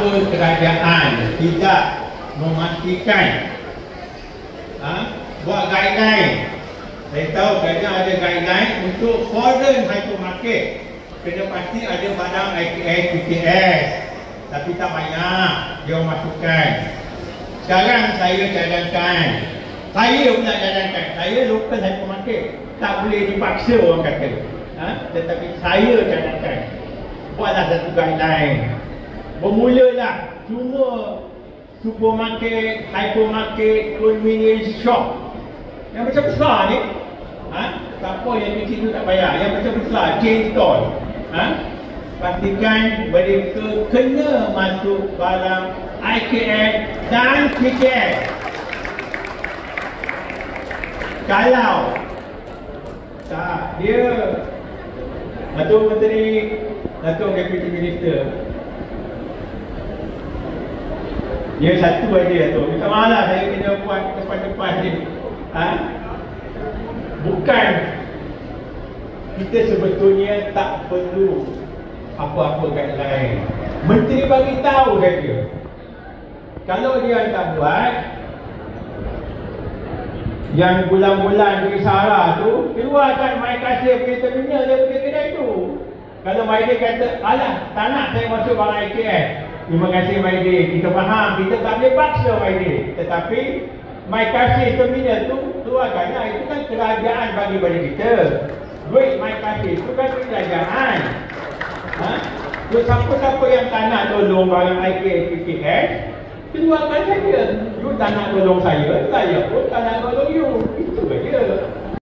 apa kerajaan tidak memastikan buat guideline. Saya tahu kerajaan ada guideline untuk foreign hypermarket, kena pasti ada barang IKS, PKS, tapi tak banyak dia masukkan. Sekarang saya cadangkan, saya local hypermarket, tak boleh dipaksa orang kata, tetapi saya cadangkan buatlah satu guideline. Bermulalah semua supermarket, hypermarket, convenience shop yang macam besar ni, tak apa yang kecil tu tak payah, yang macam besar, chain store, pastikan mereka kena masuk barang IKS dan PKS. Kalau tak, dia Datuk Menteri, Datuk Deputy Minister, dia satu aja tu. Minta maaf lah saya kena buat depan-depan ni. Bukan kita sebetulnya tak perlu apa-apa guideline. Menteri bagi tahu saja. Kalau dia tak buat, yang bulan-bulan pergi Sarah tu, keluarkan mai kasih punya terminal daripada kedai tu. Kalau Maidin kata, alah, tak nak saya masuk barang IKS, terima kasih Maidin, kita faham, kita tak boleh paksa Maidin. Tetapi mai kasih terminal tu, keluarkanlah, itu kan kerajaan bagi pada kita. Duit mai kasih itu kan kerajaan. Siapa-siapa yang tak nak tolong barang IKS, PKS, keluarkan saja. You tak nak tolong saya pun tak nak tolong you. Itu saja.